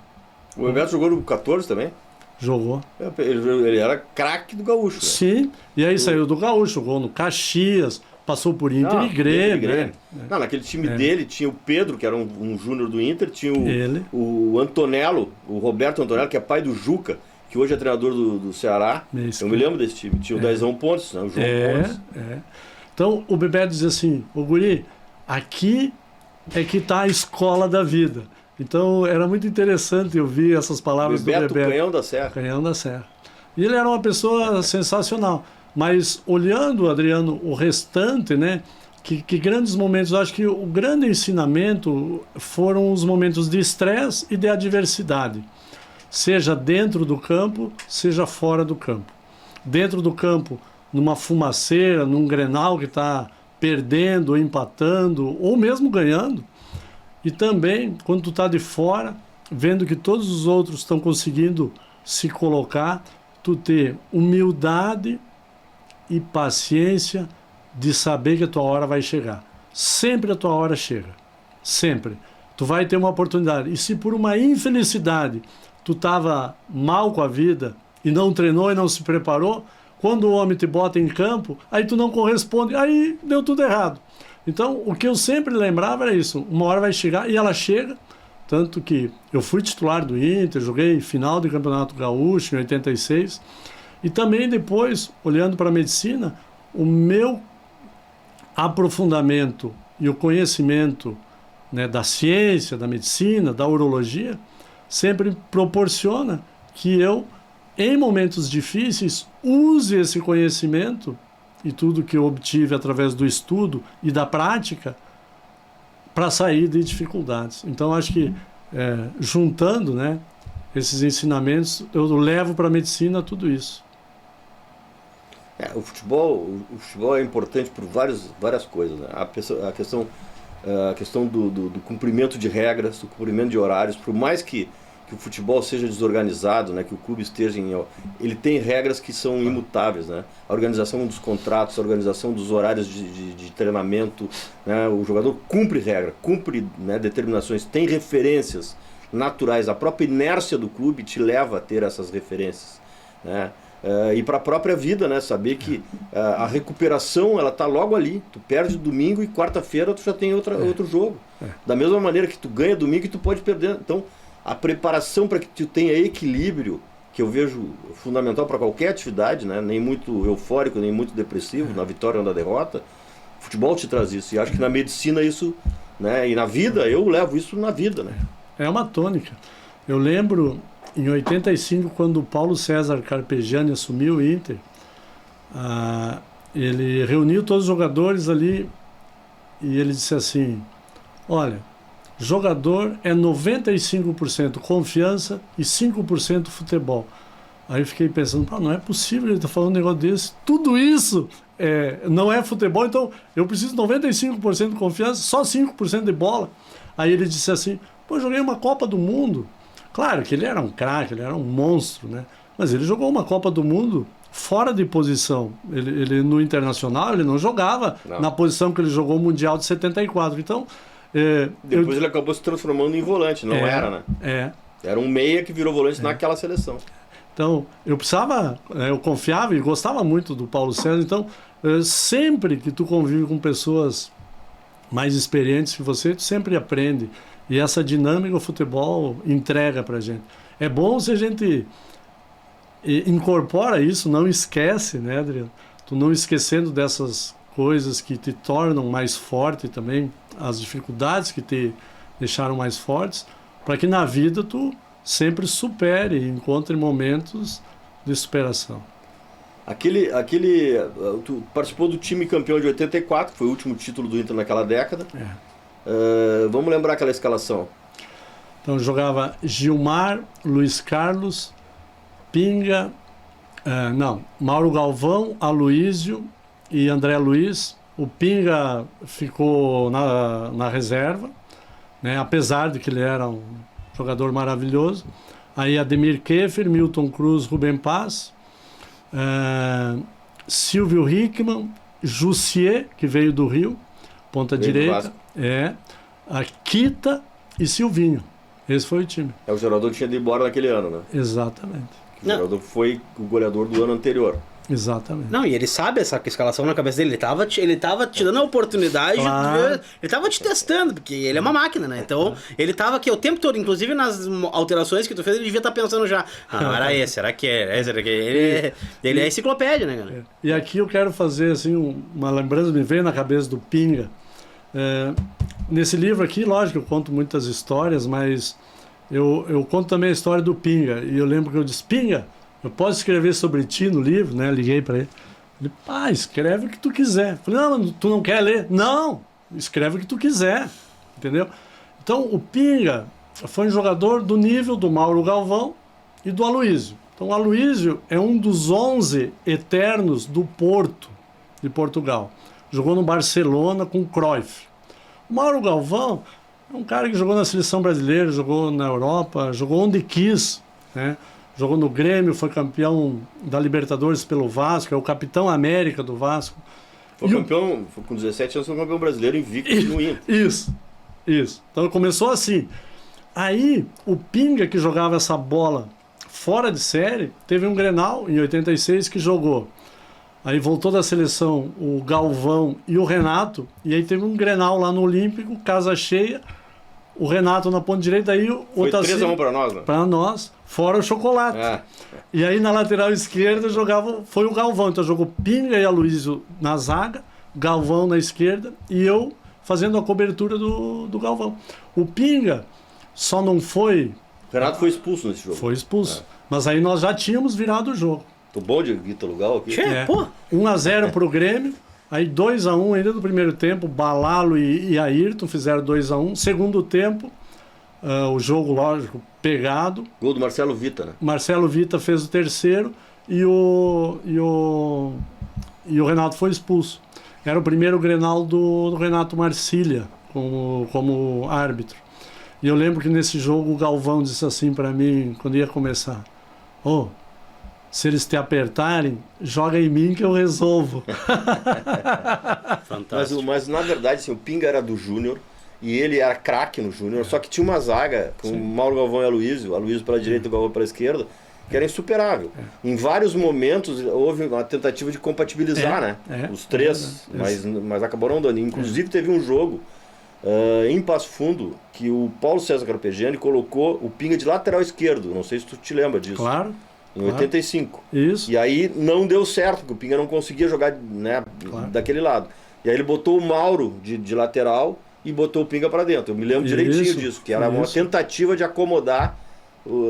O Bebeto jogou no 14 também? Jogou. Ele era craque do Gaúcho. Né? Sim, e aí saiu do Gaúcho, jogou no Caxias, passou por Inter e Grêmio. Né? Não, naquele time dele tinha o Pedro, que era um júnior do Inter, tinha o Antonello, o Roberto Antonello, que é pai do Juca, que hoje é treinador do Ceará. Eu me lembro desse time. Tinha o Dezão Pontes, né? O João Pontes. Então o Bebeto dizia assim, ô guri, aqui é que está a escola da vida. Então era muito interessante ouvir essas palavras Bebeto, do Bebeto. Canhão da Serra. Canhão da Serra. E ele era uma pessoa sensacional. Mas olhando, Adriano, o restante, né? Que grandes momentos, eu acho que o grande ensinamento foram os momentos de estresse e de adversidade. seja dentro do campo, seja fora do campo. Dentro do campo, numa fumaceira, num Grenal que está perdendo, ou empatando, ou mesmo ganhando. E também, quando tu está de fora, vendo que todos os outros estão conseguindo se colocar, tu ter humildade e paciência de saber que a tua hora vai chegar. Sempre a tua hora chega. Sempre. Tu vai ter uma oportunidade. E se por uma infelicidade tu estava mal com a vida e não treinou e não se preparou, quando o homem te bota em campo, aí tu não corresponde, aí deu tudo errado. Então, o que eu sempre lembrava era isso. Uma hora vai chegar e ela chega. Tanto que eu fui titular do Inter, joguei final do Campeonato Gaúcho em 86. E também depois, olhando para a medicina, o meu aprofundamento e o conhecimento, né, da ciência, da medicina, da urologia, sempre proporciona que eu, em momentos difíceis, use esse conhecimento e tudo que eu obtive através do estudo e da prática para sair de dificuldades. Então, acho que juntando, né, esses ensinamentos, eu levo para a medicina tudo isso. O futebol é importante por várias coisas, né? A questão do cumprimento de regras, do cumprimento de horários, por mais que o futebol seja desorganizado, né, que o clube esteja ele tem regras que são imutáveis, né? A organização dos contratos, a organização dos horários de treinamento, né? O jogador cumpre regra, cumpre, né, determinações, tem referências naturais. A própria inércia do clube te leva a ter essas referências, né? E para a própria vida, né? Saber que a recuperação ela está logo ali. Tu perde domingo e quarta-feira tu já tem outro jogo. Da mesma maneira que tu ganha domingo e tu pode perder. Então, a preparação para que tu tenha equilíbrio, que eu vejo fundamental para qualquer atividade, né? Nem muito eufórico, nem muito depressivo, na vitória ou na derrota, o futebol te traz isso. E acho que na medicina isso, né? E na vida, eu levo isso na vida, né? É uma tônica. Eu lembro, em 85, quando o Paulo César Carpegiani assumiu o Inter, ele reuniu todos os jogadores ali e ele disse assim: olha, jogador é 95% confiança e 5% futebol. Aí eu fiquei pensando, não é possível ele estar falando um negócio desse. Tudo isso não é futebol, então eu preciso de 95% de confiança, só 5% de bola. Aí ele disse assim, joguei uma Copa do Mundo. Claro que ele era um craque, ele era um monstro, né? Mas ele jogou uma Copa do Mundo fora de posição. Ele no Internacional, ele não jogava na posição que ele jogou o Mundial de 74. Então... Depois ele acabou se transformando em volante, não era, né? Era um meia que virou volante naquela seleção. Então, eu confiava e gostava muito do Paulo César. Então, sempre que tu convive com pessoas mais experientes que você, tu sempre aprende. E essa dinâmica o futebol entrega pra gente. É bom se a gente incorpora isso, não esquece, né, Adriano? Tu não esquecendo dessas coisas que te tornam mais forte também, as dificuldades que te deixaram mais fortes, para que na vida tu sempre supere e encontre momentos de superação. Tu participou do time campeão de 84, que foi o último título do Inter naquela década. Vamos lembrar aquela escalação. Então jogava Gilmar, Luiz Carlos, Pinga, Mauro Galvão, Aloísio e André Luiz. O Pinga ficou na reserva, né? Apesar de que ele era um jogador maravilhoso. Aí Ademir Keffer, Milton Cruz, Rubem Paz, Silvio Hickman, Jussier, que veio do Rio, ponta direita, a Kita e Silvinho. Esse foi o time. O jogador tinha ido embora naquele ano, né? Exatamente. O jogador foi o goleador do ano anterior. Exatamente. Não, e ele sabe essa escalação na cabeça dele. Ele tava te dando a oportunidade, ele tava te testando, porque ele é uma máquina, né? Então, ele tava aqui o tempo todo, inclusive nas alterações que tu fez, ele devia estar pensando já, era esse, será que é? Ele é enciclopédia, né, cara? E aqui eu quero fazer, assim, uma lembrança, me veio na cabeça do Pinga. Nesse livro aqui, lógico, eu conto muitas histórias, mas eu conto também a história do Pinga. E eu lembro que eu disse, Pinga, eu posso escrever sobre ti no livro, né? Liguei para ele. Ele, escreve o que tu quiser. Eu falei, não, tu não quer ler? Não, escreve o que tu quiser, entendeu? Então, o Pinga foi um jogador do nível do Mauro Galvão, e do Aloísio. Então, o Aloísio é um dos 11 eternos do Porto, de Portugal. Jogou no Barcelona com o Cruyff. O Mauro Galvão é um cara que jogou na seleção brasileira, jogou na Europa, jogou onde quis, né? Jogou no Grêmio, foi campeão da Libertadores pelo Vasco, é o capitão América do Vasco. Foi campeão, com 17 anos, foi campeão brasileiro invicto no Inter. Isso. Então começou assim. Aí o Pinga, que jogava essa bola fora de série, teve um Grenal em 86 que jogou. Aí voltou da seleção o Galvão e o Renato, e aí teve um Grenal lá no Olímpico, casa cheia, o Renato na ponta direita, aí o Foi Otacílio... 3-1 para nós, né? Para nós, fora o Chocolate. E aí na lateral esquerda foi o Galvão, então jogou Pinga e Aloísio na zaga, Galvão na esquerda, e eu fazendo a cobertura do Galvão. O Pinga só não foi... O Renato foi expulso nesse jogo. Foi expulso. Mas aí nós já tínhamos virado o jogo. Tô bom de Ítalo Gal aqui. 1-0 pro Grêmio, aí 2-1 ainda no primeiro tempo, Balalo e Ayrton fizeram 2-1. Segundo tempo, o jogo, lógico, pegado. Gol do Marcelo Vita, né? Marcelo Vita fez o terceiro e o Renato foi expulso. Era o primeiro Grenal do Renato Marcília como árbitro. E eu lembro que nesse jogo o Galvão disse assim para mim, quando ia começar: se eles te apertarem, joga em mim que eu resolvo. Fantástico. Mas na verdade, assim, o Pinga era do Júnior e ele era craque no Júnior, só que tinha uma zaga com o Mauro Galvão e Aloísio pela direita e o Galvão pela esquerda, que era insuperável. Em vários momentos houve uma tentativa de compatibilizar, né? Os três, mas acabou não dando. Inclusive teve um jogo em Passo Fundo que o Paulo César Carpegiani colocou o Pinga de lateral esquerdo. Não sei se tu te lembra disso. Claro. Em 85. Isso. E aí não deu certo, porque o Pinga não conseguia jogar, né, daquele lado. E aí ele botou o Mauro de lateral e botou o Pinga para dentro. Eu me lembro direitinho disso, que era uma tentativa de acomodar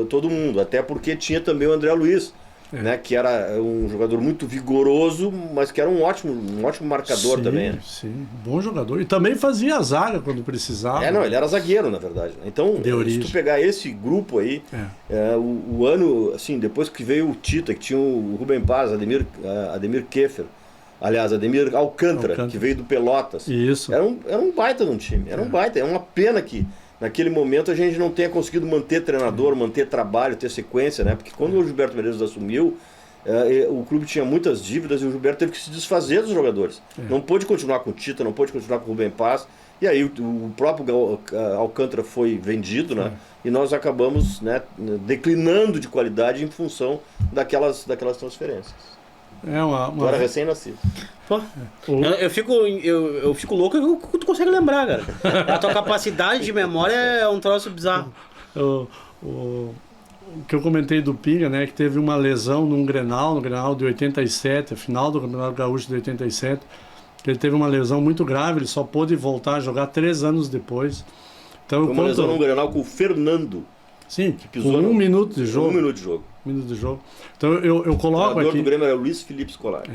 todo mundo. Até porque tinha também o André Luiz, né, que era um jogador muito vigoroso, mas que era um ótimo marcador também. Né? Sim, bom jogador. E também fazia a zaga quando precisava. Ele era zagueiro, na verdade. Então, se tu pegar esse grupo aí, o ano, assim, depois que veio o Tita, que tinha o Rubem Paz, Ademir Keffer, aliás, Ademir Alcântara, que veio do Pelotas. Isso. Era um baita de um time. Era um baita. É uma pena que naquele momento a gente não tenha conseguido manter treinador, manter trabalho, ter sequência, né? Porque quando o Gilberto Medeiros assumiu, o clube tinha muitas dívidas e o Gilberto teve que se desfazer dos jogadores. Não pôde continuar com o Tita, não pôde continuar com o Rubem Paz. E aí o próprio Alcântara foi vendido, né? E nós acabamos, né, declinando de qualidade em função daquelas transferências. Agora recém-nascido. Eu fico louco que tu consegue lembrar, cara. A tua capacidade de memória é um troço bizarro. O que eu comentei do Pinga, né, que teve uma lesão no Grenal de 87, a final do Campeonato Gaúcho de 87, que ele teve uma lesão muito grave, ele só pôde voltar a jogar 3 anos depois. Então, foi uma lesão no Grenal com o Fernando. Sim, que pisou com 1 minuto de jogo. 1 minuto de jogo. Então eu coloco aqui... O do Grêmio era o Luiz Felipe Scolari.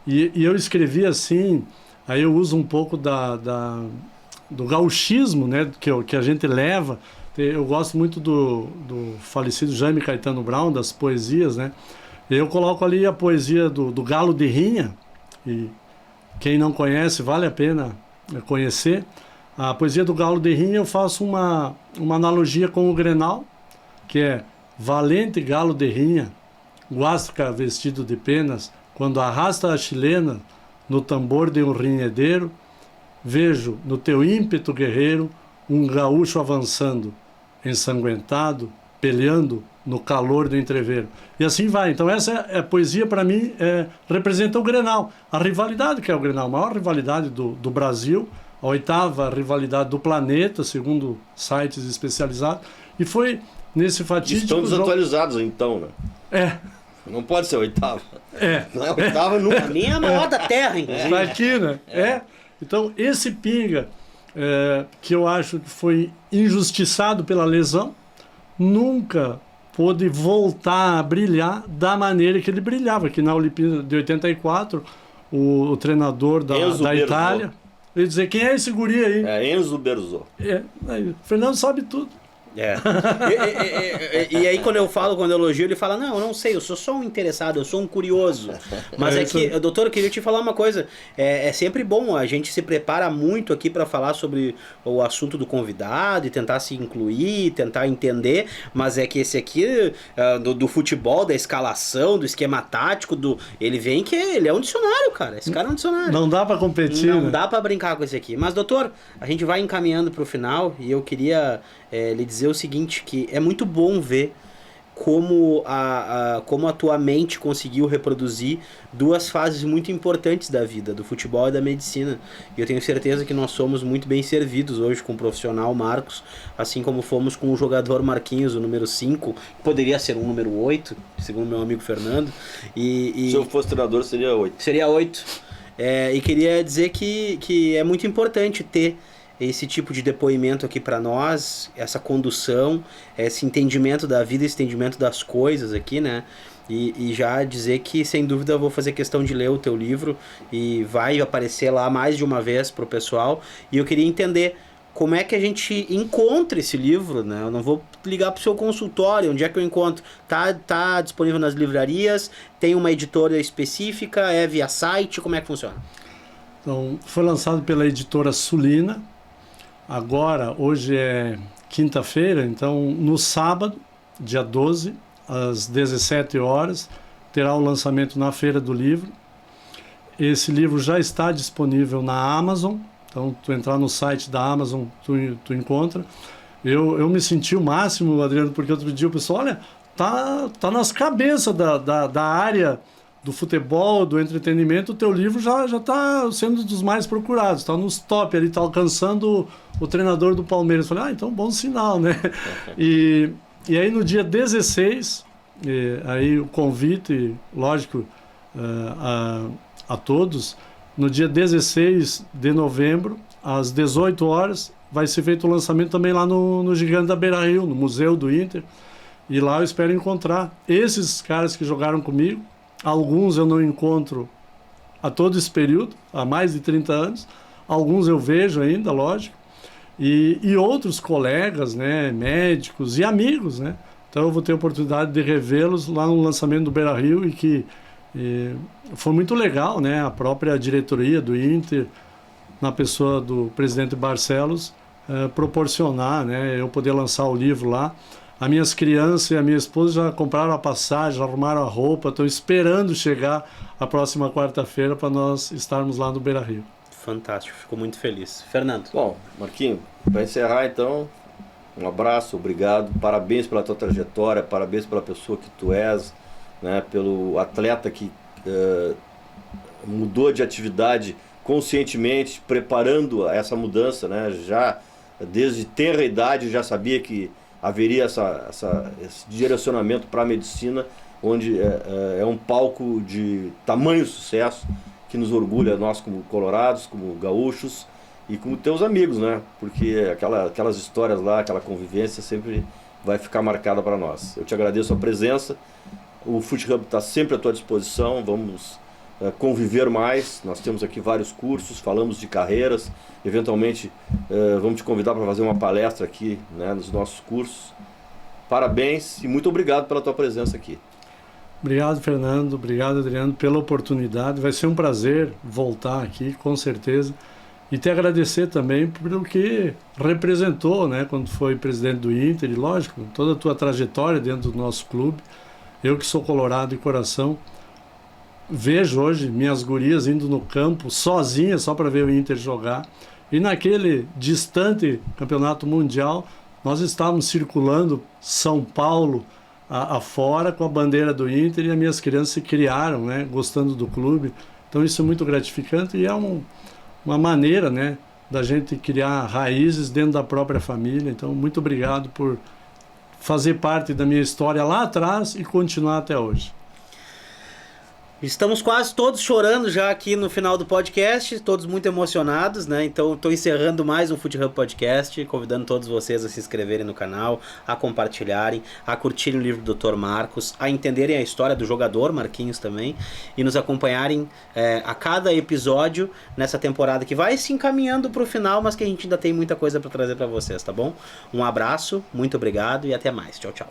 E eu escrevi assim, aí eu uso um pouco do gauchismo, né, que a gente leva. Eu gosto muito do falecido Jaime Caetano Brown, das poesias, né? E eu coloco ali a poesia do Galo de Rinha, e quem não conhece, vale a pena conhecer. A poesia do Galo de Rinha eu faço uma analogia com o Grenal, que é: valente galo de rinha, guasca vestido de penas, quando arrasta a chilena no tambor de um rinhedeiro, vejo no teu ímpeto guerreiro um gaúcho avançando, ensanguentado, peleando no calor do entreveiro. E assim vai. Então essa é a poesia, para mim, representa o Grenal. A rivalidade que é o Grenal, a maior rivalidade do Brasil, a 8ª rivalidade do planeta, segundo sites especializados, e foi nesse fatídico Estão desatualizados então, né? Não pode ser a 8ª. Não é a 8ª nunca. Pra mim é a maior da Terra, inclusive. Tá aqui, né? Então, esse Pinga, que eu acho que foi injustiçado pela lesão, nunca pôde voltar a brilhar da maneira que ele brilhava. Que na Olimpíada de 84, o treinador da Itália, ele dizia: quem é esse guri aí? Enzo Berzot. O Fernando sabe tudo. E aí quando eu elogio, ele fala, não, eu não sei, eu sou só um interessado, eu sou um curioso. Mas doutor, eu queria te falar uma coisa, é sempre bom, a gente se prepara muito aqui para falar sobre o assunto do convidado e tentar se incluir, tentar entender, mas é que esse aqui, do futebol, da escalação, do esquema tático, ele vem que ele é um dicionário, cara, esse cara é um dicionário. Não dá para competir, Não né? dá para brincar com esse aqui. Mas doutor, a gente vai encaminhando para o final e eu queria lhe dizer o seguinte, que é muito bom ver como a tua mente conseguiu reproduzir duas fases muito importantes da vida, do futebol e da medicina. E eu tenho certeza que nós somos muito bem servidos hoje com o profissional Marcos, assim como fomos com o jogador Marquinhos, o número 5, poderia ser um número 8, segundo meu amigo Fernando. Se eu fosse treinador, seria 8. Seria 8. E queria dizer que é muito importante ter esse tipo de depoimento aqui para nós, essa condução, esse entendimento da vida, esse entendimento das coisas aqui, né? E já dizer que, sem dúvida, eu vou fazer questão de ler o teu livro e vai aparecer lá mais de uma vez pro pessoal. E eu queria entender como é que a gente encontra esse livro, né? Eu não vou ligar pro seu consultório, onde é que eu encontro? Tá disponível nas livrarias? Tem uma editora específica? É via site? Como é que funciona? Então, foi lançado pela editora Sulina. Agora, hoje é quinta-feira, então no sábado, dia 12, às 17 horas, terá o lançamento na Feira do Livro. Esse livro já está disponível na Amazon, então tu entrar no site da Amazon, tu encontra. Eu me senti o máximo, Adriano, porque outro dia o pessoal, olha, tá nas cabeças da área do futebol, do entretenimento, o teu livro já está sendo dos mais procurados, está nos top, ele está alcançando o treinador do Palmeiras. Eu falei, então bom sinal, né? E aí no dia 16, aí o convite, lógico, a todos, no dia 16 de novembro, às 18 horas, vai ser feito o lançamento também lá no Gigante da Beira-Rio, no Museu do Inter, e lá eu espero encontrar esses caras que jogaram comigo. Alguns eu não encontro a todo esse período, há mais de 30 anos. Alguns eu vejo ainda, lógico. E outros colegas, né, médicos e amigos, né? Então eu vou ter a oportunidade de revê-los lá no lançamento do Beira-Rio e foi muito legal, né? A própria diretoria do Inter, na pessoa do presidente Barcelos, proporcionar, né? Eu poder lançar o livro lá. As minhas crianças e a minha esposa já compraram a passagem, já arrumaram a roupa, estão esperando chegar a próxima quarta-feira para nós estarmos lá no Beira-Rio. Fantástico, fico muito feliz. Fernando. Bom, Marquinho, para encerrar então, um abraço, obrigado, parabéns pela tua trajetória, parabéns pela pessoa que tu és, né, pelo atleta que mudou de atividade conscientemente, preparando essa mudança, né, já desde tenra idade já sabia que haveria esse direcionamento para a medicina, onde é um palco de tamanho sucesso, que nos orgulha, nós como colorados, como gaúchos e como teus amigos, né? Porque aquelas histórias lá, aquela convivência sempre vai ficar marcada para nós. Eu te agradeço a presença, o Fute Hub está sempre à tua disposição, vamos conviver mais, nós temos aqui vários cursos, falamos de carreiras, eventualmente vamos te convidar para fazer uma palestra aqui, né, nos nossos cursos. Parabéns e muito obrigado pela tua presença aqui. Obrigado, Fernando, obrigado, Adriano, pela oportunidade, vai ser um prazer voltar aqui, com certeza, e te agradecer também pelo que representou, né, quando foi presidente do Inter, e lógico, toda a tua trajetória dentro do nosso clube. Eu que sou colorado de coração, vejo hoje minhas gurias indo no campo sozinhas só para ver o Inter jogar. E naquele distante campeonato mundial, nós estávamos circulando São Paulo afora com a bandeira do Inter e as minhas crianças se criaram, né, gostando do clube. Então isso é muito gratificante e é uma maneira, né, da gente criar raízes dentro da própria família. Então muito obrigado por fazer parte da minha história lá atrás e continuar até hoje. Estamos quase todos chorando já aqui no final do podcast, todos muito emocionados, né? Então estou encerrando mais um Foot Hub Podcast, convidando todos vocês a se inscreverem no canal, a compartilharem, a curtirem o livro do Dr. Marcos, a entenderem a história do jogador Marquinhos também e nos acompanharem a cada episódio nessa temporada que vai se encaminhando para o final, mas que a gente ainda tem muita coisa para trazer para vocês, tá bom? Um abraço, muito obrigado e até mais. Tchau, tchau.